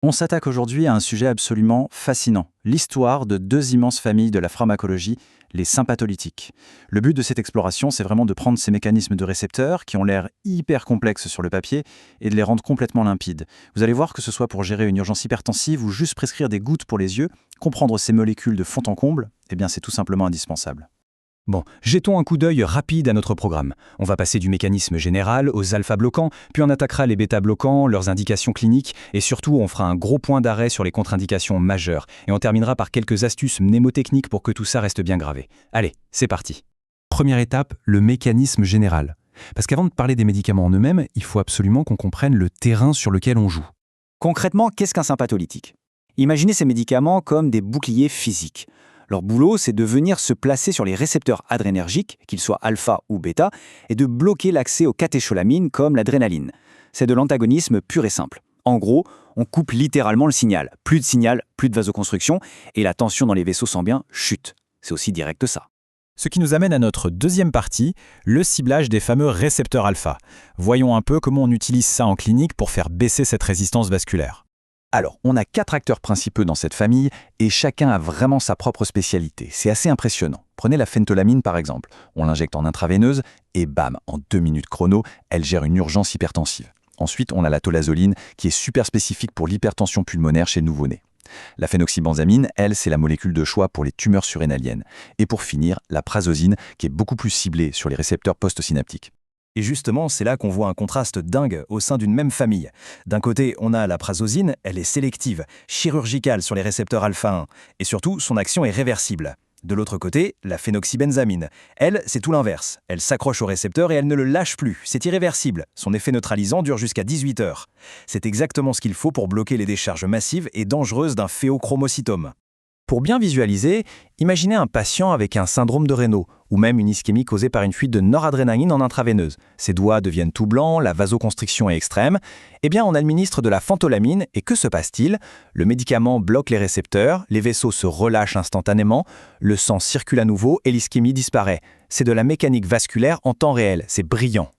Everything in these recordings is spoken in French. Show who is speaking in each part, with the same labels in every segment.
Speaker 1: On s'attaque aujourd'hui à un sujet absolument fascinant, l'histoire de deux immenses familles de la pharmacologie, les sympatholytiques. Le but de cette exploration, c'est vraiment de prendre ces mécanismes de récepteurs qui ont l'air hyper complexes sur le papier et de les rendre complètement limpides. Vous allez voir que ce soit pour gérer une urgence hypertensive ou juste prescrire des gouttes pour les yeux, comprendre ces molécules de fond en comble, eh bien c'est tout simplement indispensable.
Speaker 2: Bon, jetons un coup d'œil rapide à notre programme. On va passer du mécanisme général aux alpha-bloquants, puis on attaquera les bêta-bloquants, leurs indications cliniques, et surtout on fera un gros point d'arrêt sur les contre-indications majeures. Et on terminera par quelques astuces mnémotechniques pour que tout ça reste bien gravé. Allez, c'est parti. Première étape, le mécanisme général. Parce qu'avant de parler des médicaments en eux-mêmes, il faut absolument qu'on comprenne le terrain sur lequel on joue.
Speaker 3: Concrètement, qu'est-ce qu'un sympatholytique? Imaginez ces médicaments comme des boucliers physiques. Leur boulot, c'est de venir se placer sur les récepteurs adrénergiques, qu'ils soient alpha ou bêta, et de bloquer l'accès aux catécholamines comme l'adrénaline. C'est de l'antagonisme pur et simple. En gros, on coupe littéralement le signal. Plus de signal, plus de vasoconstriction, et la tension dans les vaisseaux sanguins chute. C'est aussi direct que ça.
Speaker 2: Ce qui nous amène à notre deuxième partie, le ciblage des fameux récepteurs alpha. Voyons un peu comment on utilise ça en clinique pour faire baisser cette résistance vasculaire.
Speaker 1: Alors, on a 4 acteurs principaux dans cette famille et chacun a vraiment sa propre spécialité. C'est assez impressionnant. Prenez la phéntolamine par exemple. On l'injecte en intraveineuse et bam, en 2 minutes chrono, elle gère une urgence hypertensive. Ensuite, on a la tolazoline qui est super spécifique pour l'hypertension pulmonaire chez le nouveau-né. La phénoxybenzamine, elle, c'est la molécule de choix pour les tumeurs surrénaliennes. Et pour finir, la prazosine qui est beaucoup plus ciblée sur les récepteurs postsynaptiques.
Speaker 2: Et justement, c'est là qu'on voit un contraste dingue au sein d'une même famille. D'un côté, on a la prazosine, elle est sélective, chirurgicale sur les récepteurs alpha-1, et surtout, son action est réversible. De l'autre côté, la phénoxybenzamine. Elle, c'est tout l'inverse. Elle s'accroche au récepteur et elle ne le lâche plus. C'est irréversible. Son effet neutralisant dure jusqu'à 18 heures. C'est exactement ce qu'il faut pour bloquer les décharges massives et dangereuses d'un phéochromocytome. Pour bien visualiser, imaginez un patient avec un syndrome de Raynaud, ou même une ischémie causée par une fuite de noradrénaline en intraveineuse. Ses doigts deviennent tout blancs, la vasoconstriction est extrême. Eh bien, on administre de la phentolamine, et que se passe-t-il? Le médicament bloque les récepteurs, les vaisseaux se relâchent instantanément, le sang circule à nouveau et l'ischémie disparaît. C'est de la mécanique vasculaire en temps réel, c'est brillant.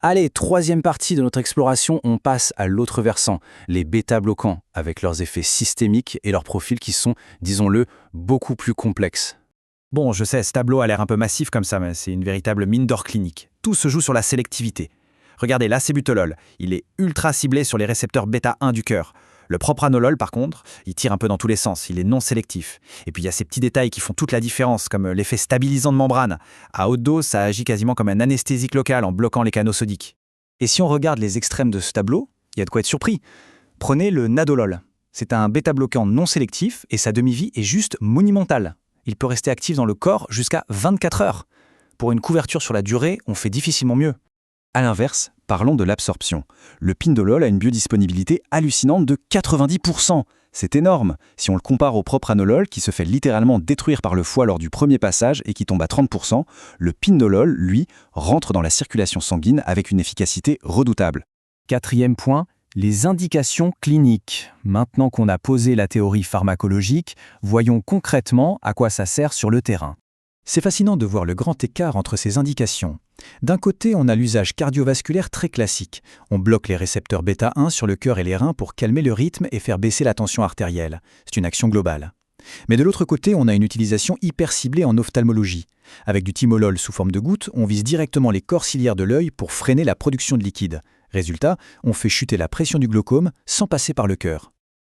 Speaker 3: Allez, troisième partie de notre exploration, on passe à l'autre versant, les bêta-bloquants, avec leurs effets systémiques et leurs profils qui sont, disons-le, beaucoup plus complexes.
Speaker 2: Bon, je sais, ce tableau a l'air un peu massif comme ça, mais c'est une véritable mine d'or clinique. Tout se joue sur la sélectivité. Regardez, l'acébutolol, il est ultra ciblé sur les récepteurs bêta-1 du cœur. Le propranolol, par contre, il tire un peu dans tous les sens, il est non sélectif. Et puis il y a ces petits détails qui font toute la différence, comme l'effet stabilisant de membrane. À haute dose, ça agit quasiment comme un anesthésique local en bloquant les canaux sodiques.
Speaker 3: Et si on regarde les extrêmes de ce tableau, il y a de quoi être surpris. Prenez le nadolol. C'est un bêta-bloquant non sélectif et sa demi-vie est juste monumentale. Il peut rester actif dans le corps jusqu'à 24 heures. Pour une couverture sur la durée, on fait difficilement mieux.
Speaker 1: A l'inverse, parlons de l'absorption. Le pindolol a une biodisponibilité hallucinante de 90%. C'est énorme. Si on le compare au propranolol, qui se fait littéralement détruire par le foie lors du premier passage et qui tombe à 30%, le pindolol, lui, rentre dans la circulation sanguine avec une efficacité redoutable.
Speaker 2: Quatrième point, les indications cliniques. Maintenant qu'on a posé la théorie pharmacologique, voyons concrètement à quoi ça sert sur le terrain. C'est fascinant de voir le grand écart entre ces indications. D'un côté, on a l'usage cardiovasculaire très classique. On bloque les récepteurs bêta-1 sur le cœur et les reins pour calmer le rythme et faire baisser la tension artérielle. C'est une action globale. Mais de l'autre côté, on a une utilisation hyper ciblée en ophtalmologie. Avec du timolol sous forme de gouttes, on vise directement les corps ciliaires de l'œil pour freiner la production de liquide. Résultat, on fait chuter la pression du glaucome sans passer par le cœur.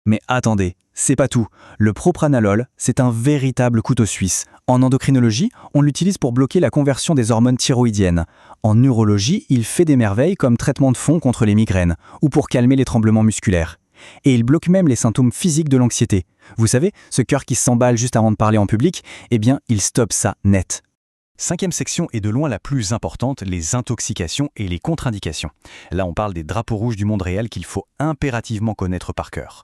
Speaker 3: Mais attendez, c'est pas tout. Le propranolol, c'est un véritable couteau suisse. En endocrinologie, on l'utilise pour bloquer la conversion des hormones thyroïdiennes. En neurologie, il fait des merveilles comme traitement de fond contre les migraines ou pour calmer les tremblements musculaires. Et il bloque même les symptômes physiques de l'anxiété. Vous savez, ce cœur qui s'emballe juste avant de parler en public, eh bien, il stoppe ça net.
Speaker 2: Cinquième section est de loin la plus importante, les intoxications et les contre-indications. Là, on parle des drapeaux rouges du monde réel qu'il faut impérativement connaître par cœur.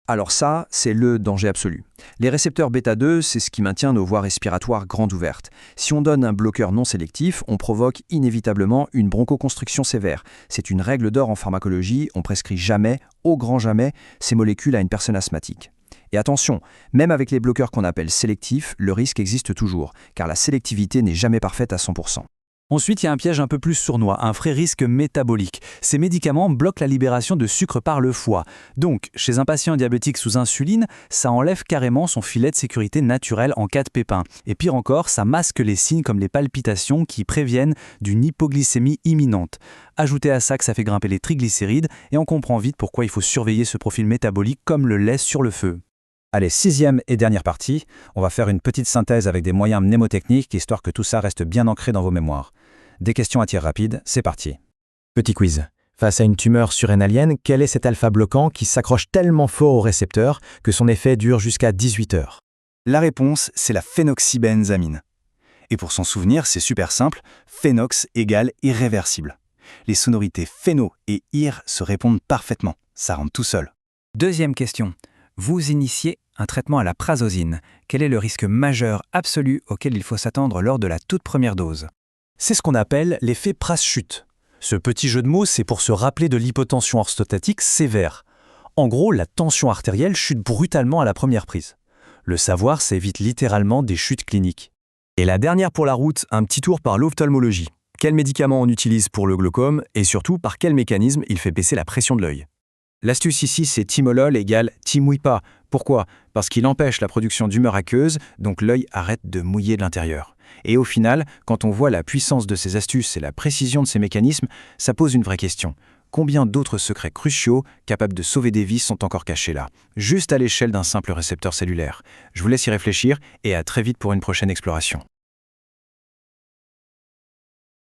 Speaker 4: Alors ça, c'est le danger absolu. Les récepteurs bêta-2, c'est ce qui maintient nos voies respiratoires grandes ouvertes. Si on donne un bloqueur non sélectif, on provoque inévitablement une bronchoconstriction sévère. C'est une règle d'or en pharmacologie, on prescrit jamais, au grand jamais, ces molécules à une personne asthmatique. Et attention, même avec les bloqueurs qu'on appelle sélectifs, le risque existe toujours, car la sélectivité n'est jamais parfaite à 100%.
Speaker 3: Ensuite, il y a un piège un peu plus sournois, un vrai risque métabolique. Ces médicaments bloquent la libération de sucre par le foie. Donc, chez un patient diabétique sous insuline, ça enlève carrément son filet de sécurité naturel en cas de pépin. Et pire encore, ça masque les signes comme les palpitations qui préviennent d'une hypoglycémie imminente. Ajoutez à ça que ça fait grimper les triglycérides et on comprend vite pourquoi il faut surveiller ce profil métabolique comme le lait sur le feu.
Speaker 5: Allez, 6e et dernière partie, on va faire une petite synthèse avec des moyens mnémotechniques, histoire que tout ça reste bien ancré dans vos mémoires. Des questions à tir rapide, c'est parti. Petit quiz. Face à une tumeur surrénalienne, quel est cet alpha-bloquant qui s'accroche tellement fort au récepteur que son effet dure jusqu'à 18 heures?
Speaker 2: La réponse, c'est la phénoxybenzamine. Et pour s'en souvenir, c'est super simple, phénox égale irréversible. Les sonorités phéno et ir se répondent parfaitement, ça rentre tout seul.
Speaker 3: Deuxième question. Vous initiez un traitement à la prazosine. Quel est le risque majeur absolu auquel il faut s'attendre lors de la toute première dose?
Speaker 1: C'est ce qu'on appelle l'effet Praz-chute. Ce petit jeu de mots, c'est pour se rappeler de l'hypotension orthostatique sévère. En gros, la tension artérielle chute brutalement à la première prise. Le savoir, ça évite littéralement des chutes cliniques.
Speaker 4: Et la dernière pour la route, un petit tour par l'ophtalmologie. Quels médicaments on utilise pour le glaucome et surtout par quel mécanisme il fait baisser la pression de l'œil?
Speaker 5: L'astuce ici, c'est timolol égale timouille pas. Pourquoi? Parce qu'il empêche la production d'humeur aqueuse, donc l'œil arrête de mouiller de l'intérieur. Et au final, quand on voit la puissance de ces astuces et la précision de ces mécanismes, ça pose une vraie question. Combien d'autres secrets cruciaux, capables de sauver des vies, sont encore cachés là, juste à l'échelle d'un simple récepteur cellulaire? Je vous laisse y réfléchir et à très vite pour une prochaine exploration.